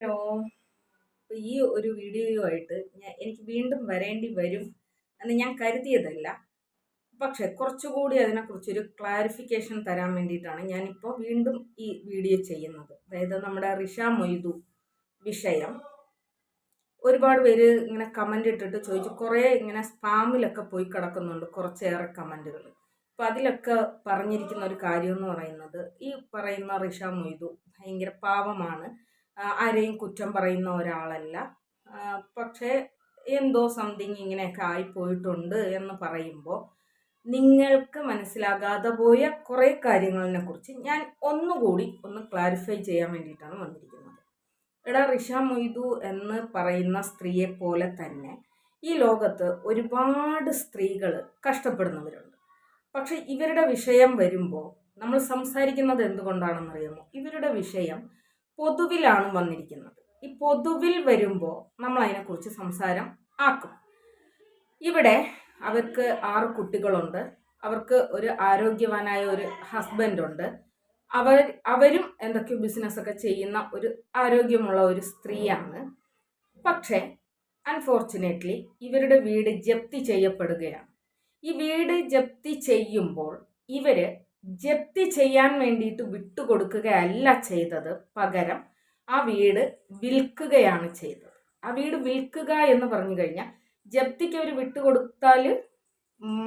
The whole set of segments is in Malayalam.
ഹലോ. ഈ ഒരു വീഡിയോയുമായിട്ട് എനിക്ക് വീണ്ടും വരേണ്ടി വരും എന്ന് ഞാൻ കരുതിയതല്ല. പക്ഷെ കുറച്ചുകൂടി അതിനെക്കുറിച്ചൊരു ക്ലാരിഫിക്കേഷൻ തരാൻ വേണ്ടിയിട്ടാണ് ഞാനിപ്പോൾ വീണ്ടും ഈ വീഡിയോ ചെയ്യുന്നത്. അതായത് നമ്മുടെ റിഷ മൊയ്തു വിഷയം ഒരുപാട് പേര് ഇങ്ങനെ കമൻ്റ് ഇട്ടിട്ട് ചോദിച്ചു. കുറേ ഇങ്ങനെ സ്പാമിലൊക്കെ പോയി കിടക്കുന്നുണ്ട് കുറച്ചേറെ കമൻറ്റുകൾ. അപ്പം അതിലൊക്കെ പറഞ്ഞിരിക്കുന്ന ഒരു കാര്യം എന്ന് പറയുന്നത്, ഈ പറയുന്ന റിഷ മൊയ്തു ഭയങ്കര പാവമാണ്, ആരെയും കുറ്റം പറയുന്ന ഒരാളല്ല, പക്ഷേ എന്തോ സംതിങ് ഇങ്ങനെയൊക്കെ ആയിപ്പോയിട്ടുണ്ട് എന്ന് പറയുമ്പോൾ നിങ്ങൾക്ക് മനസ്സിലാകാതെ പോയ കുറേ കാര്യങ്ങളെ കുറിച്ച് ഞാൻ ഒന്നുകൂടി ഒന്ന് ക്ലാരിഫൈ ചെയ്യാൻ വേണ്ടിയിട്ടാണ് വന്നിരിക്കുന്നത്. എടാ, റിഷ മൊയ്തു എന്ന് പറയുന്ന സ്ത്രീയെ പോലെ തന്നെ ഈ ലോകത്ത് ഒരുപാട് സ്ത്രീകൾ കഷ്ടപ്പെടുന്നവരുണ്ട്. പക്ഷെ ഇവരുടെ വിഷയം വരുമ്പോൾ നമ്മൾ സംസാരിക്കുന്നത് എന്തുകൊണ്ടാണെന്നറിയാമോ? ഇവരുടെ വിഷയം പൊതുവിലാണ് വന്നിരിക്കുന്നത്. ഈ പൊതുവിൽ വരുമ്പോൾ നമ്മൾ അതിനെക്കുറിച്ച് സംസാരം ആക്കും. ഇവിടെ അവർക്ക് 6 കുട്ടികളുണ്ട്, അവർക്ക് ഒരു ആരോഗ്യവാനായ ഒരു ഹസ്ബൻഡുണ്ട്, അവരും എന്തൊക്കെയോ ബിസിനസ്സൊക്കെ ചെയ്യുന്ന ഒരു ആരോഗ്യമുള്ള ഒരു സ്ത്രീയാണ്. പക്ഷേ അൺഫോർച്ചുനേറ്റ്ലി ഇവരുടെ വീട് ജപ്തി ചെയ്യപ്പെടുകയാണ്. ഈ വീട് ജപ്തി ചെയ്യുമ്പോൾ ഇവര് ജപ്തി ചെയ്യാൻ വേണ്ടിയിട്ട് വിട്ടുകൊടുക്കുകയല്ല ചെയ്തത്, പകരം ആ വീട് വിൽക്കുകയാണ് ചെയ്തത്. ആ വീട് വിൽക്കുക എന്ന് പറഞ്ഞു കഴിഞ്ഞാൽ, ജപ്തിക്ക് അവർ വിട്ടുകൊടുത്താൽ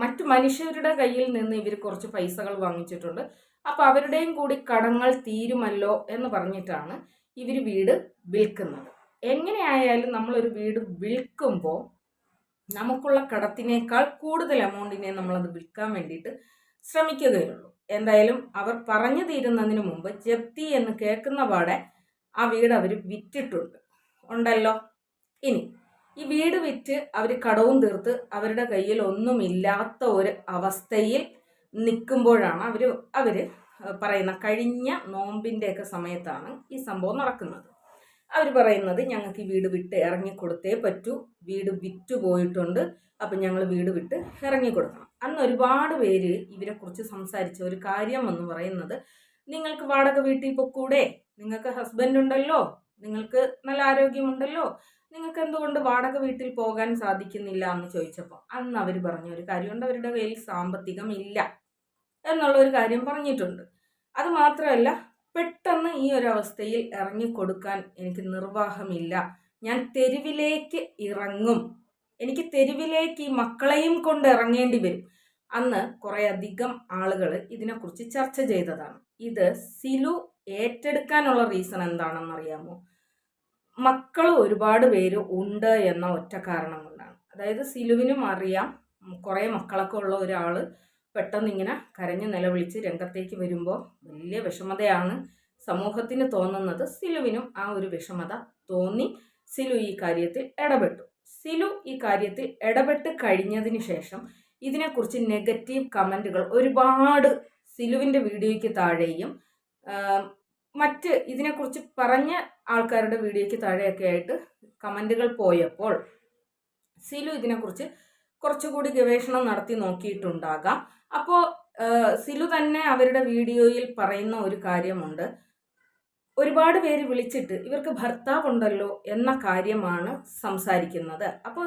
മറ്റു മനുഷ്യരുടെ കയ്യിൽ നിന്ന് ഇവർ കുറച്ച് പൈസകൾ വാങ്ങിച്ചിട്ടുണ്ട്, അപ്പോൾ അവരുടെയും കൂടി കടങ്ങൾ തീരുമല്ലോ എന്ന് പറഞ്ഞിട്ടാണ് ഇവർ വീട് വിൽക്കുന്നത്. എങ്ങനെയായാലും നമ്മളൊരു വീട് വിൽക്കുമ്പോൾ നമുക്കുള്ള കടത്തിനേക്കാൾ കൂടുതൽ എമൗണ്ടിനെ നമ്മളത് വിൽക്കാൻ വേണ്ടിയിട്ട് ശ്രമിക്കുകയുള്ളൂ. എന്തായാലും അവർ പറഞ്ഞു തീരുന്നതിന് മുമ്പ് ജപ്തി എന്ന് കേൾക്കുന്ന പാടെ ആ വീട് അവർ വിറ്റിട്ടുണ്ട് ഉണ്ടല്ലോ. ഇനി ഈ വീട് വിറ്റ് അവർ കടവും തീർത്ത് അവരുടെ കയ്യിൽ ഒന്നുമില്ലാത്ത ഒരു അവസ്ഥയിൽ നിൽക്കുമ്പോഴാണ് അവർ പറയുന്ന, കഴിഞ്ഞ നോമ്പിൻ്റെയൊക്കെ സമയത്താണ് ഈ സംഭവം നടക്കുന്നത്. അവർ പറയുന്നത്, ഞങ്ങൾക്ക് ഈ വീട് വിട്ട് ഇറങ്ങിക്കൊടുത്തേ പറ്റൂ, വീട് വിറ്റു പോയിട്ടുണ്ട്, അപ്പം ഞങ്ങൾ വീട് വിട്ട് ഇറങ്ങിക്കൊടുക്കണം. അന്ന് ഒരുപാട് പേര് ഇവരെക്കുറിച്ച് സംസാരിച്ച ഒരു കാര്യം എന്ന് പറയുന്നത്, നിങ്ങൾക്ക് വാടക വീട്ടിൽ പൊക്കൂടെ, നിങ്ങൾക്ക് ഹസ്ബൻഡ് ഉണ്ടല്ലോ, നിങ്ങൾക്ക് നല്ല ആരോഗ്യമുണ്ടല്ലോ, നിങ്ങൾക്ക് എന്തുകൊണ്ട് വാടക വീട്ടിൽ പോകാൻ സാധിക്കുന്നില്ല എന്ന് ചോദിച്ചപ്പോൾ അന്ന് അവർ പറഞ്ഞ ഒരു കാര്യമുണ്ട്, അവരുടെ കയ്യിൽ സാമ്പത്തികമില്ല എന്നുള്ള ഒരു കാര്യം പറഞ്ഞിട്ടുണ്ട്. അത് മാത്രമല്ല, പെട്ടെന്ന് ഈ ഒരു അവസ്ഥയിൽ ഇറങ്ങിക്കൊടുക്കാൻ എനിക്ക് നിർവാഹമില്ല, ഞാൻ തെരുവിലേക്ക് ഇറങ്ങും, എനിക്ക് തെരുവിലേക്ക് ഈ മക്കളെയും കൊണ്ട് ഇറങ്ങേണ്ടി വരും. അന്ന് കുറേ അധികം ആളുകൾ ഇതിനെക്കുറിച്ച് ചർച്ച ചെയ്തതാണ്. ഇത് സിലു ഏറ്റെടുക്കാനുള്ള റീസൺ എന്താണെന്നറിയാമോ? മക്കൾ ഒരുപാട് പേര് ഉണ്ട് എന്ന ഒറ്റ കാരണം കൊണ്ടാണ്. അതായത് സിലുവിനും അറിയാം, കുറേ മക്കളൊക്കെ ഉള്ള ഒരാൾ പെട്ടെന്ന് ഇങ്ങനെ കരഞ്ഞു നിലവിളിച്ച് രംഗത്തേക്ക് വരുമ്പോൾ വലിയ വിഷമതയാണ് സമൂഹത്തിന് തോന്നുന്നത്. സിലുവിനും ആ ഒരു വിഷമത തോന്നി സിലു ഈ കാര്യത്തിൽ ഇടപെട്ടു. സിലു ഈ കാര്യത്തിൽ ഇടപെട്ട് കഴിഞ്ഞതിന് ശേഷം ഇതിനെക്കുറിച്ച് നെഗറ്റീവ് കമൻറ്റുകൾ ഒരുപാട് സിലുവിൻ്റെ വീഡിയോയ്ക്ക് താഴെയും മറ്റ് ഇതിനെക്കുറിച്ച് പറഞ്ഞ ആൾക്കാരുടെ വീഡിയോയ്ക്ക് താഴെയൊക്കെ ആയിട്ട് കമൻറ്റുകൾ പോയപ്പോൾ സിലു ഇതിനെക്കുറിച്ച് കുറച്ചുകൂടി ഗവേഷണം നടത്തി നോക്കിയിട്ടുണ്ടാകാം. അപ്പോൾ സിലു തന്നെ അവരുടെ വീഡിയോയിൽ പറയുന്ന ഒരു കാര്യമുണ്ട്, ഒരുപാട് പേര് വിളിച്ചിട്ട് ഇവർക്ക് ഭർത്താവുണ്ടല്ലോ എന്ന കാര്യമാണ് സംസാരിക്കുന്നത്. അപ്പോൾ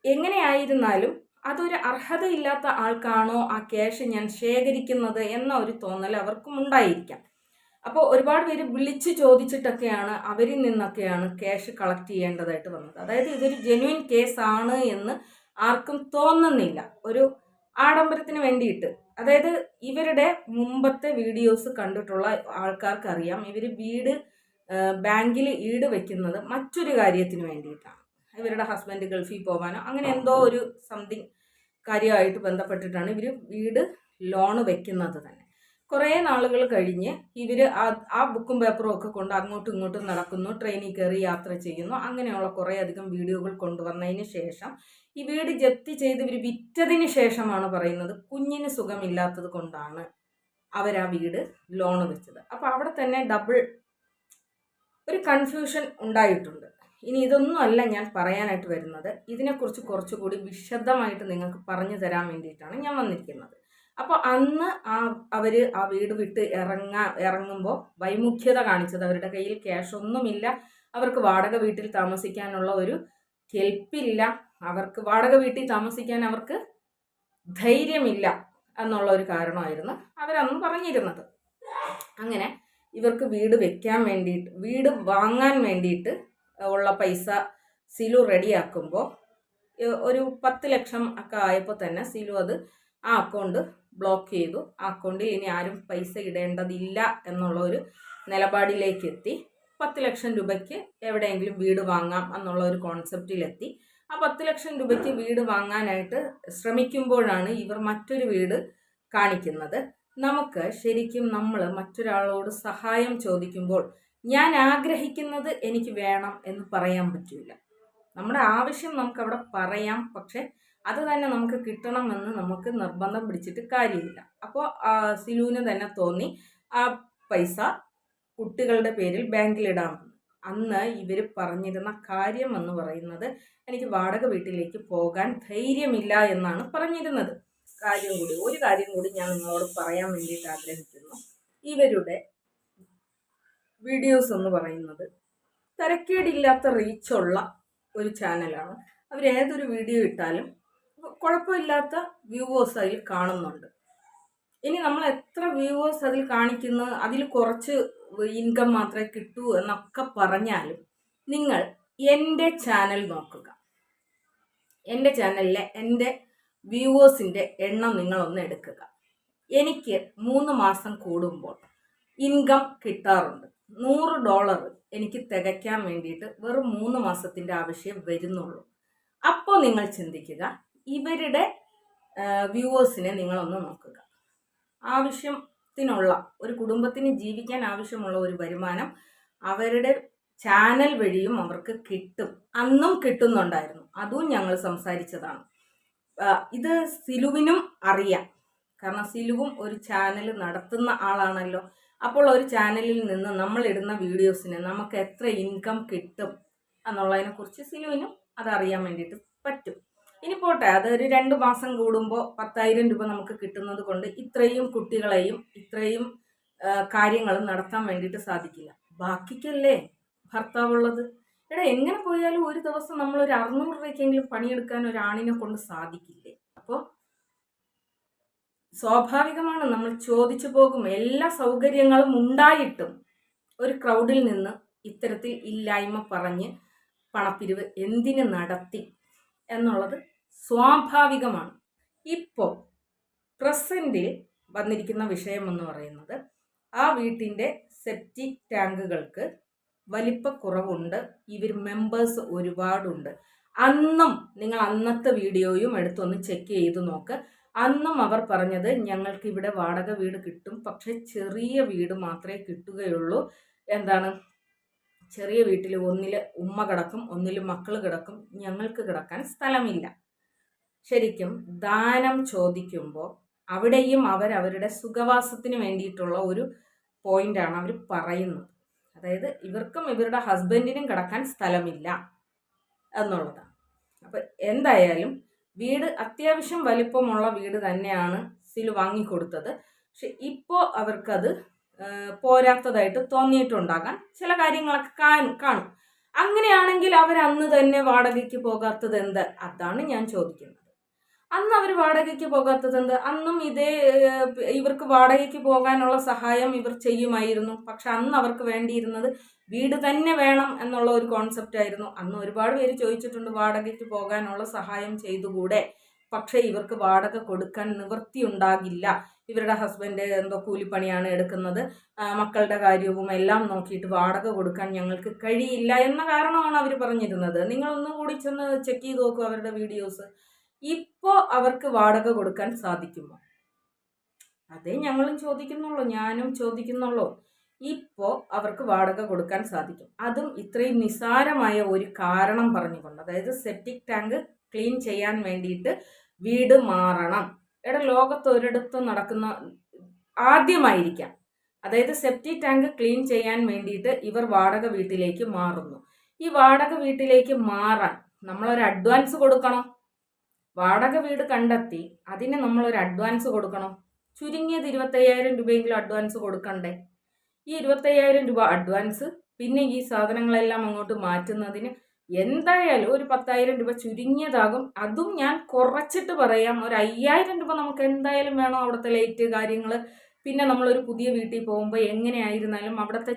എങ്ങനെയായിരുന്നാലും അതൊരു അർഹതയില്ലാത്ത ആൾക്കാണോ ആ ക്യാഷ് ഞാൻ ശേഖരിക്കുന്നത് എന്ന ഒരു തോന്നൽ അവർക്കും ഉണ്ടായിരിക്കാം. അപ്പോൾ ഒരുപാട് പേര് വിളിച്ച് ചോദിച്ചിട്ടൊക്കെയാണ് അവരിൽ നിന്നൊക്കെയാണ് ക്യാഷ് കളക്ട് ചെയ്യേണ്ടതായിട്ട് വന്നത്. അതായത് ഇതൊരു ജെന്യുവൻ കേസാണ് എന്ന് ആർക്കും തോന്നുന്നില്ല, ഒരു ആഡംബരത്തിന് വേണ്ടിയിട്ട്. അതായത് ഇവരുടെ മുമ്പത്തെ വീഡിയോസ് കണ്ടിട്ടുള്ള ആൾക്കാർക്കറിയാം, ഇവർ വീട് ബാങ്കിൽ ഈട് വെക്കുന്നത് മറ്റൊരു കാര്യത്തിന് വേണ്ടിയിട്ടാണ്. ഇവരുടെ ഹസ്ബൻഡ് ഗൾഫിൽ പോകാനോ അങ്ങനെ എന്തോ ഒരു സംതിങ് കാര്യമായിട്ട് ബന്ധപ്പെട്ടിട്ടാണ് ഇവർ വീട് ലോണ് വെക്കുന്നത് തന്നെ. കുറേ നാളുകൾ കഴിഞ്ഞ് ഇവർ ആ ബുക്കും പേപ്പറും ഒക്കെ കൊണ്ട് അങ്ങോട്ടും ഇങ്ങോട്ടും നടക്കുന്നു, ട്രെയിനിൽ കയറി യാത്ര ചെയ്യുന്നു, അങ്ങനെയുള്ള കുറേ അധികം വീഡിയോകൾ കൊണ്ടുവന്നതിന് ശേഷം ഈ വീട് ജപ്തി ചെയ്ത് ഇവർ വിറ്റതിന് ശേഷമാണ് പറയുന്നത്, കുഞ്ഞിന് സുഖമില്ലാത്തത് കൊണ്ടാണ് ആ വീട് ലോണ് വെച്ചത്. അപ്പോൾ അവിടെ തന്നെ ഡബിൾ ഒരു കൺഫ്യൂഷൻ ഉണ്ടായിട്ടുണ്ട്. ഇനി ഇതൊന്നും അല്ല ഞാൻ പറയാനായിട്ട് വരുന്നത്, ഇതിനെക്കുറിച്ച് കുറച്ചുകൂടി വിശദമായിട്ട് നിങ്ങൾക്ക് പറഞ്ഞു തരാൻ വേണ്ടിയിട്ടാണ് ഞാൻ വന്നിരിക്കുന്നത്. അപ്പോൾ അന്ന് അവര് ആ വീട് വിട്ട് ഇറങ്ങുമ്പോൾ വൈമുഖ്യത കാണിച്ചത്, അവരുടെ കയ്യിൽ ക്യാഷ് ഒന്നുമില്ല, അവർക്ക് വാടക വീട്ടിൽ താമസിക്കാനുള്ള ഒരു കെൽപ്പില്ല, അവർക്ക് വാടക വീട്ടിൽ താമസിക്കാൻ അവർക്ക് ധൈര്യമില്ല എന്നുള്ള ഒരു കാരണമായിരുന്നു അവരന്ന് പറഞ്ഞിരുന്നത്. അങ്ങനെ ഇവർക്ക് വീട് വെക്കാൻ വേണ്ടിയിട്ട്, വീട് വാങ്ങാൻ വേണ്ടിയിട്ട് ഉള്ള പൈസ സിലു റെഡിയാക്കുമ്പോൾ ഒരു 10 ലക്ഷം ഒക്കെ ആയപ്പോൾ തന്നെ സിലു അത് ആ അക്കൗണ്ട് ബ്ലോക്ക് ചെയ്തു. ആ അക്കൗണ്ടിൽ ഇനി ആരും പൈസ ഇടേണ്ടതില്ല എന്നുള്ള ഒരു നിലപാടിലേക്ക് എത്തി. 10 ലക്ഷം രൂപയ്ക്ക് എവിടെയെങ്കിലും വീട് വാങ്ങാം എന്നുള്ള ഒരു കോൺസെപ്റ്റിലെത്തി. ആ 10 ലക്ഷം രൂപയ്ക്ക് വീട് വാങ്ങാനായിട്ട് ശ്രമിക്കുമ്പോഴാണ് ഇവർ മറ്റൊരു വീട് കാണിക്കുന്നത്. നമുക്ക് ശരിക്കും നമ്മൾ മറ്റൊരാളോട് സഹായം ചോദിക്കുമ്പോൾ ഞാൻ ആഗ്രഹിക്കുന്നത് എനിക്ക് വേണം എന്ന് പറയാൻ പറ്റില്ല. നമ്മുടെ ആവശ്യം നമുക്ക് അവിടെ പറയാം, പക്ഷെ അത് തന്നെ നമുക്ക് കിട്ടണമെന്ന് നമുക്ക് നിർബന്ധം പിടിച്ചിട്ട് കാര്യമില്ല. അപ്പോൾ സിലുവിന് തന്നെ തോന്നി ആ പൈസ കുട്ടികളുടെ പേരിൽ ബാങ്കിലിടാമെന്ന്. അന്ന് ഇവർ പറഞ്ഞിരുന്ന കാര്യം എന്ന് പറയുന്നത് എനിക്ക് വാടക വീട്ടിലേക്ക് പോകാൻ ധൈര്യമില്ല എന്നാണ് പറഞ്ഞിരുന്നത്. ഒരു കാര്യം കൂടി ഞാൻ നിങ്ങളോട് പറയാൻ വേണ്ടിയിട്ട് ആഗ്രഹിക്കുന്നു. ഇവരുടെ വീഡിയോസ് എന്ന് പറയുന്നത് തരക്കേടില്ലാത്ത റീച്ചുള്ള ഒരു ചാനലാണ്. അവരേതൊരു വീഡിയോ ഇട്ടാലും കുഴപ്പമില്ലാത്ത വ്യൂവേഴ്സ് അതിൽ കാണുന്നുണ്ട്. ഇനി നമ്മൾ എത്ര വ്യൂവേഴ്സ് അതിൽ കാണിക്കുന്നു, അതിൽ കുറച്ച് ഇൻകം മാത്രമേ കിട്ടൂ എന്നൊക്കെ പറഞ്ഞാലും നിങ്ങൾ എൻ്റെ ചാനൽ നോക്കുക. എൻ്റെ ചാനലിലെ എൻ്റെ വ്യൂവേഴ്സിൻ്റെ എണ്ണം നിങ്ങളൊന്ന് എടുക്കുക. എനിക്ക് 3 മാസം കൂടുമ്പോൾ ഇൻകം കിട്ടാറുണ്ട്. $100 എനിക്ക് തികയ്ക്കാൻ വേണ്ടിയിട്ട് വെറും 3 മാസത്തിൻ്റെ ആവശ്യം വരുന്നുള്ളൂ. അപ്പോൾ നിങ്ങൾ ചിന്തിക്കുക, ഇവരുടെ വ്യൂവേഴ്സിനെ നിങ്ങളൊന്ന് നോക്കുക. ആവശ്യത്തിനുള്ള ഒരു കുടുംബത്തിന് ജീവിക്കാൻ ആവശ്യമുള്ള ഒരു വരുമാനം അവരുടെ ചാനൽ വഴിയും അവർക്ക് കിട്ടും. അന്നും കിട്ടുന്നുണ്ടായിരുന്നു, അതും ഞങ്ങൾ സംസാരിച്ചതാണ്. ഇത് സിലുവിനും അറിയാം, കാരണം സിലുവും ഒരു ചാനൽ നടത്തുന്ന ആളാണല്ലോ. അപ്പോൾ ഒരു ചാനലിൽ നിന്ന് നമ്മൾ ഇടുന്ന വീഡിയോസിന് നമുക്ക് എത്ര ഇൻകം കിട്ടും എന്നുള്ളതിനെക്കുറിച്ച് സിലുവിനും അതറിയാൻ വേണ്ടിയിട്ട് പറ്റും. ഇനി പോട്ടെ, അതൊരു 2 മാസം കൂടുമ്പോൾ 10,000 രൂപ നമുക്ക് കിട്ടുന്നത് കൊണ്ട് ഇത്രയും കുട്ടികളെയും ഇത്രയും കാര്യങ്ങളും നടത്താൻ വേണ്ടിയിട്ട് സാധിക്കില്ല. ബാക്കിക്കല്ലേ ഭർത്താവുള്ളത്. എങ്ങനെ പോയാലും ഒരു ദിവസം നമ്മളൊരു 600 രൂപയ്ക്കെങ്കിലും പണിയെടുക്കാൻ ഒരാണിനെ കൊണ്ട് സാധിക്കില്ലേ? അപ്പോൾ സ്വാഭാവികമാണ് നമ്മൾ ചോദിച്ചു പോകും. എല്ലാ സൗകര്യങ്ങളും ഉണ്ടായിട്ടും ഒരു ക്രൗഡിൽ നിന്ന് ഇത്തരത്തിൽ ഇല്ലായ്മ പറഞ്ഞ് പണപ്പിരിവ് എന്തിന് നടത്തി എന്നുള്ളത് സ്വാഭാവികമാണ്. ഇപ്പോൾ പ്രസന്റിൽ വന്നിരിക്കുന്ന വിഷയം എന്ന് പറയുന്നത് ആ വീട്ടിൻ്റെ സെപ്റ്റിക് ടാങ്കുകൾക്ക് വലിപ്പക്കുറവുണ്ട്. ഇവർ മെമ്പേഴ്സ് ഒരുപാടുണ്ട്. അന്നും നിങ്ങൾ അന്നത്തെ വീഡിയോയും എടുത്തൊന്ന് ചെക്ക് ചെയ്ത് നോക്ക്. അന്നും അവർ പറഞ്ഞത് ഞങ്ങൾക്ക് ഇവിടെ വാടക വീട് കിട്ടും, പക്ഷെ ചെറിയ വീട് മാത്രമേ കിട്ടുകയുള്ളൂ. ചെറിയ വീട്ടിൽ ഒന്നിൽ ഉമ്മ കിടക്കും, ഒന്നിൽ മക്കൾ കിടക്കും, ഞങ്ങൾക്ക് കിടക്കാൻ സ്ഥലമില്ല. ശരിക്കും ദാനം ചോദിക്കുമ്പോൾ അവിടെയും അവരുടെ സുഖവാസത്തിന് വേണ്ടിയിട്ടുള്ള ഒരു പോയിന്റാണ് അവർ പറയുന്നത്. അതായത് ഇവർക്കും ഇവരുടെ ഹസ്ബൻഡിനും കിടക്കാൻ സ്ഥലമില്ല എന്നുള്ളതാണ്. അപ്പം എന്തായാലും വീട് അത്യാവശ്യം വലിപ്പമുള്ള വീട് തന്നെയാണ് സിലു വാങ്ങിക്കൊടുത്തത്. പക്ഷെ ഇപ്പോൾ അവർക്കത് പോരാത്തതായിട്ട് തോന്നിയിട്ടുണ്ടാകാൻ ചില കാര്യങ്ങളൊക്കെ കാണും. അങ്ങനെയാണെങ്കിൽ അവരന്ന് തന്നെ വാടകയ്ക്ക് പോകാത്തത് എന്ത്? അതാണ് ഞാൻ ചോദിക്കുന്നത്. അന്ന് അവർ വാടകയ്ക്ക് പോകാത്തത് എന്ത്? അന്നും ഇവർക്ക് വാടകയ്ക്ക് പോകാനുള്ള സഹായം ഇവർ ചെയ്യുമായിരുന്നു. പക്ഷെ അന്ന് അവർക്ക് വേണ്ടിയിരുന്നത് വീട് തന്നെ വേണം എന്നുള്ള ഒരു കോൺസെപ്റ്റ് ആയിരുന്നു. അന്ന് ഒരുപാട് പേര് ചോദിച്ചിട്ടുണ്ട്, വാടകയ്ക്ക് പോകാനുള്ള സഹായം ചെയ്തുകൂടെ? പക്ഷേ ഇവർക്ക് വാടക കൊടുക്കാൻ നിവൃത്തി ഉണ്ടാകില്ല. ഇവരുടെ ഹസ്ബൻഡ് എന്തോ കൂലിപ്പണിയാണ് എടുക്കുന്നത്, മക്കളുടെ കാര്യവും എല്ലാം നോക്കിയിട്ട് വാടക കൊടുക്കാൻ ഞങ്ങൾക്ക് കഴിയില്ല എന്ന കാരണമാണ് അവർ പറഞ്ഞിരുന്നത്. നിങ്ങളൊന്നും കൂടി ചെന്ന് ചെക്ക് ചെയ്ത് നോക്കൂ അവരുടെ വീഡിയോസ്. ഇപ്പോൾ അവർക്ക് വാടക കൊടുക്കാൻ സാധിക്കുമോ? അതേ ഞങ്ങളും ചോദിക്കുന്നുള്ളൂ, ഞാനും ചോദിക്കുന്നുള്ളൂ. ഇപ്പോൾ അവർക്ക് വാടക കൊടുക്കാൻ സാധിക്കും. അതും ഇത്രയും നിസ്സാരമായ ഒരു കാരണം പറഞ്ഞുകൊണ്ട്, അതായത് സെപ്റ്റിക് ടാങ്ക് ക്ലീൻ ചെയ്യാൻ വേണ്ടിയിട്ട് വീട് മാറണം. ലോകത്ത് ഒരിടത്തും നടക്കുന്ന ആദ്യമായിരിക്കാം. അതായത് സെപ്റ്റിക് ടാങ്ക് ക്ലീൻ ചെയ്യാൻ വേണ്ടിയിട്ട് ഇവർ വാടക വീട്ടിലേക്ക് മാറുന്നു. ഈ വാടക വീട്ടിലേക്ക് മാറാൻ നമ്മളൊരു അഡ്വാൻസ് കൊടുക്കണം. വാടക വീട് കണ്ടെത്തി അതിന് നമ്മളൊരു അഡ്വാൻസ് കൊടുക്കണം. ചുരുങ്ങിയത് 25,000 രൂപയെങ്കിലും അഡ്വാൻസ് കൊടുക്കണ്ടേ? ഈ 25,000 രൂപ അഡ്വാൻസ്, പിന്നെ ഈ സാധനങ്ങളെല്ലാം അങ്ങോട്ട് മാറ്റുന്നതിന് എന്തായാലും ഒരു 10,000 രൂപ ചുരുങ്ങിയതാകും. അതും ഞാൻ കുറച്ചിട്ട് പറയാം, ഒരു 5,000 രൂപ നമുക്ക് എന്തായാലും വേണം. അവിടുത്തെ ലൈറ്റ് കാര്യങ്ങൾ, പിന്നെ നമ്മളൊരു പുതിയ വീട്ടിൽ പോകുമ്പോൾ എങ്ങനെയായിരുന്നാലും അവിടുത്തെ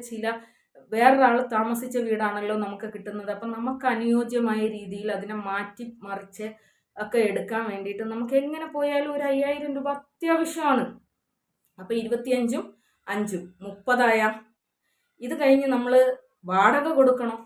വേറൊരാൾ താമസിച്ച വീടാണല്ലോ നമുക്ക് കിട്ടുന്നത്. അപ്പം നമുക്ക് അനുയോജ്യമായ രീതിയിൽ അതിനെ മാറ്റി മറിച്ച് ഒക്കെ എടുക്കാൻ വേണ്ടിയിട്ട് നമുക്ക് എങ്ങനെ പോയാലും ഒരു 5,000 രൂപ അത്യാവശ്യമാണ്. അപ്പം 25ഉം 5ഉം 30 ഇത് കഴിഞ്ഞ് നമ്മൾ വാടക കൊടുക്കണം.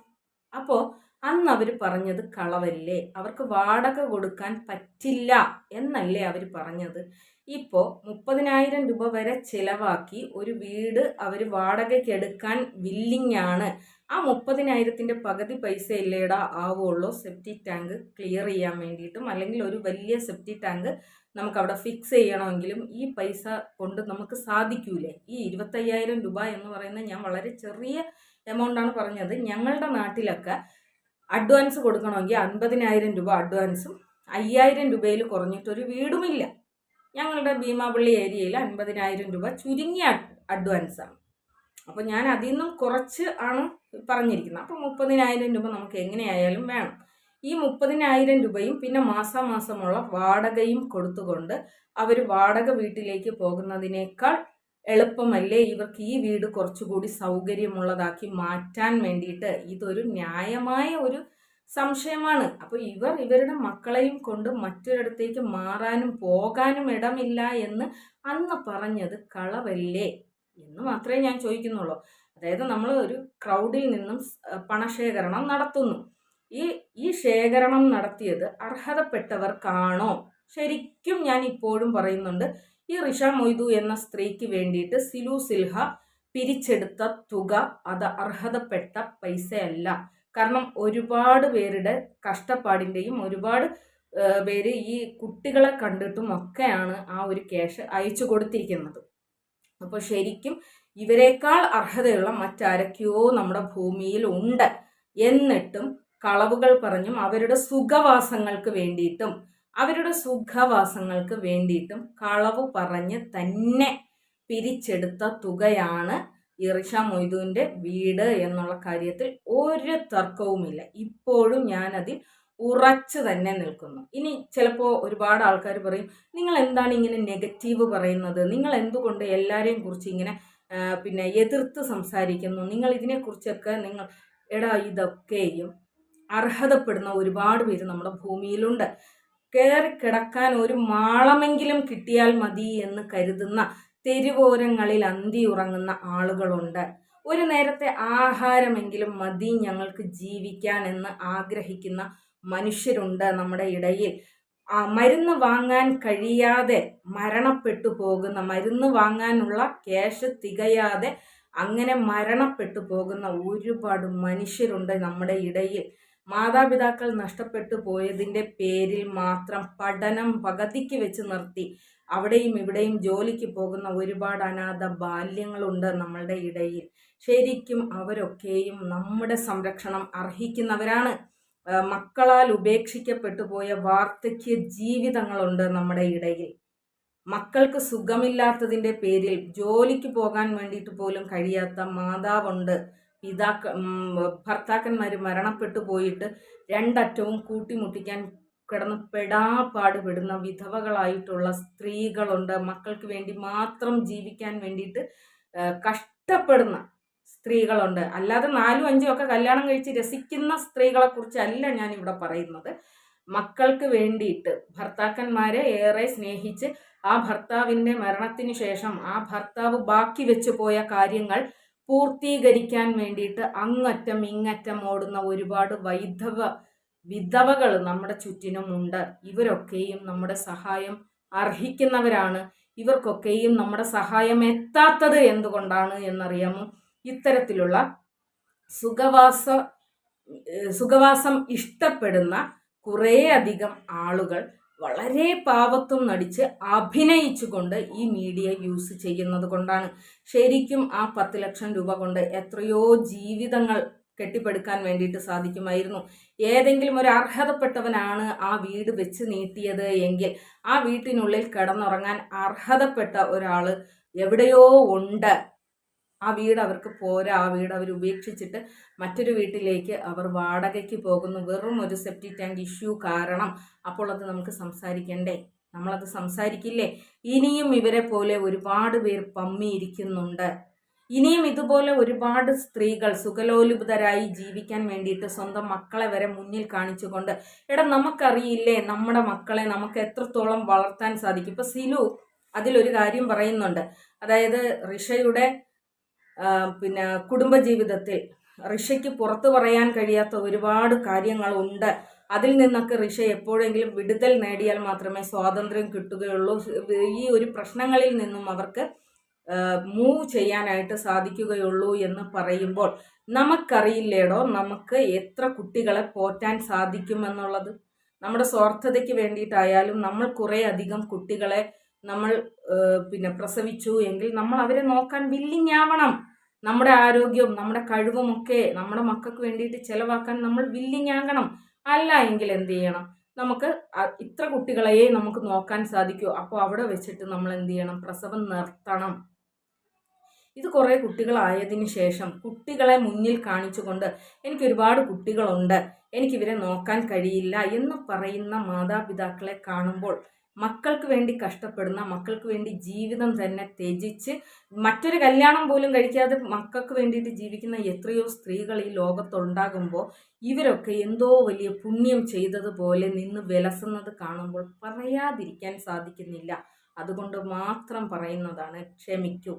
അപ്പോൾ അന്ന് അവർ പറഞ്ഞത് കളവല്ലേ? അവർക്ക് വാടക കൊടുക്കാൻ പറ്റില്ല എന്നല്ലേ അവർ പറഞ്ഞത്? ഇപ്പോൾ 30,000 രൂപ വരെ ചിലവാക്കി ഒരു വീട് അവർ വാടകയ്ക്ക് എടുക്കാൻ വില്ലിങ് ആണ്. ആ 30,000ൻ്റെ പകുതി പൈസ ഇല്ലേടാ ആവുള്ളൂ സെപ്റ്റിക് ടാങ്ക് ക്ലിയർ ചെയ്യാൻ വേണ്ടിയിട്ടും, അല്ലെങ്കിൽ ഒരു വലിയ സെപ്റ്റിക് ടാങ്ക് നമുക്ക് അവിടെ ഫിക്സ് ചെയ്യണമെങ്കിലും ഈ പൈസ കൊണ്ട് നമുക്ക് സാധിക്കൂലേ? ഈ 25,000 രൂപ എന്ന് പറയുന്നത് ഞാൻ വളരെ ചെറിയ എമൗണ്ടാണ് പറഞ്ഞത്. ഞങ്ങളുടെ നാട്ടിലൊക്കെ അഡ്വാൻസ് കൊടുക്കണമെങ്കിൽ 50,000 രൂപ അഡ്വാൻസും 5,000 രൂപയിൽ കുറഞ്ഞിട്ടൊരു വീടുമില്ല. ഞങ്ങളുടെ ഭീമാപള്ളി ഏരിയയിൽ 50,000 രൂപ ചുരുങ്ങിയ അഡ്വാൻസാണ്. അപ്പോൾ ഞാൻ അതിൽ നിന്നും കുറച്ച് ആണ് പറഞ്ഞിരിക്കുന്നത്. അപ്പോൾ 30,000 രൂപ നമുക്ക് എങ്ങനെയായാലും വേണം. ഈ 30,000 രൂപയും പിന്നെ മാസാമാസമുള്ള വാടകയും കൊടുത്തുകൊണ്ട് അവർ വാടക വീട്ടിലേക്ക് പോകുന്നതിനേക്കാൾ എളുപ്പമല്ലേ ഇവർക്ക് ഈ വീട് കുറച്ചുകൂടി സൗകര്യമുള്ളതാക്കി മാറ്റാൻ വേണ്ടിയിട്ട്? ഇതൊരു ന്യായമായ ഒരു സംശയമാണ്. അപ്പോൾ ഇവരുടെ മക്കളെയും കൊണ്ട് മറ്റൊരിടത്തേക്ക് മാറാനും പോകാനും ഇടമില്ല എന്ന് അന്ന് പറഞ്ഞത് കളവല്ലേ എന്ന് മാത്രമേ ഞാൻ ചോദിക്കുന്നുള്ളൂ. അതായത് നമ്മൾ ഒരു ക്രൗഡിൽ നിന്നും പണശേഖരണം നടത്തുന്നു. ഈ ശേഖരണം നടത്തിയത് അർഹതപ്പെട്ടവർക്കാണോ? ശരിക്കും ഞാൻ ഇപ്പോഴും പറയുന്നുണ്ട്, ഈ റിഷ മൊയ്തു എന്ന സ്ത്രീക്ക് വേണ്ടിയിട്ട് സിലു സിൽഹ പിരിച്ചെടുത്ത തുക അത് അർഹതപ്പെട്ട പൈസയല്ല. കാരണം ഒരുപാട് പേരുടെ കഷ്ടപ്പാടിൻ്റെയും ഒരുപാട് പേര് ഈ കുട്ടികളെ കണ്ടിട്ടും ഒക്കെയാണ് ആ ഒരു ക്യാഷ് അയച്ചു കൊടുത്തിരിക്കുന്നത്. അപ്പോൾ ശരിക്കും ഇവരെക്കാൾ അർഹതയുള്ള മറ്റാരൊക്കെയോ നമ്മുടെ ഭൂമിയിൽ ഉണ്ട്. എന്നിട്ടും കളവുകൾ പറഞ്ഞും അവരുടെ സുഖവാസങ്ങൾക്ക് വേണ്ടിയിട്ടും കളവ് പറഞ്ഞ് തന്നെ പിരിച്ചെടുത്ത തുകയാണ് ഈ റിഷ മൊയ്തുവിൻ്റെ വീട് എന്നുള്ള കാര്യത്തിൽ ഒരു തർക്കവുമില്ല. ഇപ്പോഴും ഞാനതിൽ ഉറച്ചു തന്നെ നിൽക്കുന്നു. ഇനി ചിലപ്പോൾ ഒരുപാട് ആൾക്കാർ പറയും, നിങ്ങൾ എന്താണ് ഇങ്ങനെ നെഗറ്റീവ് പറയുന്നത്? നിങ്ങൾ എന്തുകൊണ്ട് എല്ലാവരെയും കുറിച്ച് ഇങ്ങനെ പിന്നെ എതിർത്ത് സംസാരിക്കുന്നു? നിങ്ങൾ ഇതിനെക്കുറിച്ചൊക്കെ ഇതൊക്കെയും അർഹതപ്പെടുന്ന ഒരുപാട് പേര് നമ്മുടെ ഭൂമിയിലുണ്ട്. കയറി കിടക്കാൻ ഒരു മാളമെങ്കിലും കിട്ടിയാൽ മതി എന്ന് കരുതുന്ന തെരുവോരങ്ങളിൽ അന്തി ഉറങ്ങുന്ന ആളുകളുണ്ട്. ഒരു നേരത്തെ ആഹാരമെങ്കിലും മതി ഞങ്ങൾക്ക് ജീവിക്കാൻ എന്ന് ആഗ്രഹിക്കുന്ന മനുഷ്യരുണ്ട് നമ്മുടെ ഇടയിൽ. മരുന്ന് വാങ്ങാൻ കഴിയാതെ മരണപ്പെട്ടു പോകുന്ന, മരുന്ന് വാങ്ങാനുള്ള ക്യാഷ് തികയാതെ അങ്ങനെ മരണപ്പെട്ടു പോകുന്ന ഒരുപാട് മനുഷ്യരുണ്ട് നമ്മുടെ ഇടയിൽ. മാതാപിതാക്കൾ നഷ്ടപ്പെട്ടു പോയതിൻ്റെ പേരിൽ മാത്രം പഠനം പകുതിക്ക് വെച്ച് നിർത്തി അവിടെയും ഇവിടെയും ജോലിക്ക് പോകുന്ന ഒരുപാട് അനാഥ ബാല്യങ്ങളുണ്ട് നമ്മളുടെ ഇടയിൽ. ശരിക്കും അവരൊക്കെയും നമ്മുടെ സംരക്ഷണം അർഹിക്കുന്നവരാണ്. മക്കളാൽ ഉപേക്ഷിക്കപ്പെട്ടു പോയ വാർദ്ധക്യ ജീവിതങ്ങളുണ്ട് നമ്മുടെ ഇടയിൽ. മക്കൾക്ക് സുഖമില്ലാത്തതിൻ്റെ പേരിൽ ജോലിക്ക് പോകാൻ വേണ്ടിയിട്ട് പോലും കഴിയാത്ത മാതാവുണ്ട്. ഭർത്താക്കന്മാർ മരണപ്പെട്ടു പോയിട്ട് രണ്ടറ്റവും കൂട്ടിമുട്ടിക്കാൻ കിടന്ന് പെടാപ്പാടുപെടുന്ന വിധവകളായിട്ടുള്ള സ്ത്രീകളുണ്ട്. മക്കൾക്ക് വേണ്ടി മാത്രം ജീവിക്കാൻ വേണ്ടിയിട്ട് കഷ്ടപ്പെടുന്ന സ്ത്രീകളുണ്ട്. അല്ലാതെ 4ഉം 5ഉം ഒക്കെ കല്യാണം കഴിച്ച് രസിക്കുന്ന സ്ത്രീകളെ കുറിച്ചല്ല ഞാനിവിടെ പറയുന്നത്. മക്കൾക്ക് വേണ്ടിയിട്ട് ഭർത്താക്കന്മാരെ ഏറെ സ്നേഹിച്ച് ആ ഭർത്താവിൻ്റെ മരണത്തിന് ശേഷം ആ ഭർത്താവ് ബാക്കി വെച്ചു പോയ കാര്യങ്ങൾ പൂർത്തീകരിക്കാൻ വേണ്ടിയിട്ട് അങ്ങറ്റം ഇങ്ങറ്റം ഓടുന്ന ഒരുപാട് വിധവകൾ നമ്മുടെ ചുറ്റിനുമുണ്ട്. ഇവരൊക്കെയും നമ്മുടെ സഹായം അർഹിക്കുന്നവരാണ്. ഇവർക്കൊക്കെയും നമ്മുടെ സഹായം എത്താത്തത് എന്തുകൊണ്ടാണ് എന്നറിയാമോ? ഇത്തരത്തിലുള്ള സുഖവാസം ഇഷ്ടപ്പെടുന്ന കുറേ അധികം ആളുകൾ വളരെ പാവത്വം നടിച്ച് അഭിനയിച്ചുകൊണ്ട് ഈ മീഡിയ യൂസ് ചെയ്യുന്നത് കൊണ്ടാണ്. ശരിക്കും ആ 10 ലക്ഷം രൂപ കൊണ്ട് എത്രയോ ജീവിതങ്ങൾ കെട്ടിപ്പടുക്കാൻ വേണ്ടിയിട്ട് സാധിക്കുമായിരുന്നു. ഏതെങ്കിലും ഒരു അർഹതപ്പെട്ടവനാണ് ആ വീട് വെച്ച് നീട്ടിയത് എങ്കിൽ ആ വീട്ടിനുള്ളിൽ കിടന്നുറങ്ങാൻ അർഹതപ്പെട്ട ഒരാൾ എവിടെയോ ഉണ്ട്. ആ വീട് അവർക്ക് പോരാ, ആ വീട് അവർ ഉപേക്ഷിച്ചിട്ട് മറ്റൊരു വീട്ടിലേക്ക് അവർ വാടകയ്ക്ക് പോകുന്നു, വെറും ഒരു സെപ്റ്റിക് ടാങ്ക് ഇഷ്യൂ കാരണം. അപ്പോൾ അത് നമുക്ക് സംസാരിക്കണ്ടേ? നമ്മളത് സംസാരിക്കില്ലേ? ഇനിയും ഇവരെ പോലെ ഒരുപാട് പേർ പമ്മിയിരിക്കുന്നുണ്ട്. ഇനിയും ഇതുപോലെ ഒരുപാട് സ്ത്രീകൾ സുഖലോലുപതരായി ജീവിക്കാൻ വേണ്ടിയിട്ട് സ്വന്തം മക്കളെ വരെ മുന്നിൽ കാണിച്ചുകൊണ്ട്, എടാ നമുക്കറിയില്ലേ നമ്മുടെ മക്കളെ നമുക്ക് എത്രത്തോളം വളർത്താൻ സാധിക്കും. ഇപ്പൊ സിലു അതിലൊരു കാര്യം പറയുന്നുണ്ട്. അതായത് ഋഷയുടെ പിന്നെ കുടുംബജീവിതത്തിൽ ഋഷയ്ക്ക് പുറത്തു പറയാൻ കഴിയാത്ത ഒരുപാട് കാര്യങ്ങളുണ്ട്. അതിൽ നിന്നൊക്കെ ഋഷ എപ്പോഴെങ്കിലും വിടുതൽ നേടിയാൽ മാത്രമേ സ്വാതന്ത്ര്യം കിട്ടുകയുള്ളൂ. ഈ ഒരു പ്രശ്നങ്ങളിൽ നിന്നും അവർക്ക് മൂവ് ചെയ്യാനായിട്ട് സാധിക്കുകയുള്ളൂ എന്ന് പറയുമ്പോൾ നമുക്കറിയില്ലേടോ നമുക്ക് എത്ര കുട്ടികളെ പോറ്റാൻ സാധിക്കുമെന്നുള്ളത്. നമ്മുടെ സ്വാർത്ഥതയ്ക്ക് വേണ്ടിയിട്ടായാലും നമ്മൾ കുറേ അധികം കുട്ടികളെ നമ്മൾ പിന്നെ പ്രസവിച്ചു എങ്കിൽ നമ്മൾ അവരെ നോക്കാൻ വില്ലിങ് ആവണം. നമ്മുടെ ആരോഗ്യവും നമ്മുടെ കഴിവുമൊക്കെ നമ്മുടെ മക്കൾക്ക് വേണ്ടിയിട്ട് ചെലവാക്കാൻ നമ്മൾ വില്ലിങ് ആകണം. അല്ല എങ്കിൽ എന്ത് ചെയ്യണം? നമുക്ക് ഇത്ര കുട്ടികളെയേ നമുക്ക് നോക്കാൻ സാധിക്കൂ. അപ്പോൾ അവിടെ വെച്ചിട്ട് നമ്മൾ എന്ത് ചെയ്യണം? പ്രസവം നിർത്തണം. ഇത് കുറേ കുട്ടികളായതിനു ശേഷം കുട്ടികളെ മുന്നിൽ കാണിച്ചുകൊണ്ട് എനിക്ക് ഒരുപാട് കുട്ടികളുണ്ട്, എനിക്കിവരെ നോക്കാൻ കഴിയില്ല എന്ന് പറയുന്ന മാതാപിതാക്കളെ കാണുമ്പോൾ മക്കൾക്ക് വേണ്ടി കഷ്ടപ്പെടുന്ന, മക്കൾക്ക് വേണ്ടി ജീവിതം തന്നെ ത്യജിച്ച് മറ്റൊരു കല്യാണം പോലും കഴിക്കാതെ മക്കൾക്ക് വേണ്ടിയിട്ട് ജീവിക്കുന്ന എത്രയോ സ്ത്രീകൾ ഈ ലോകത്തുണ്ടാകുമ്പോൾ ഇവരൊക്കെ എന്തോ വലിയ പുണ്യം ചെയ്തതുപോലെ നിന്ന് വിലസുന്നത് കാണുമ്പോൾ പറയാതിരിക്കാൻ സാധിക്കുന്നില്ല. അതുകൊണ്ട് മാത്രം പറയുന്നതാണ്, ക്ഷമിക്കൂ.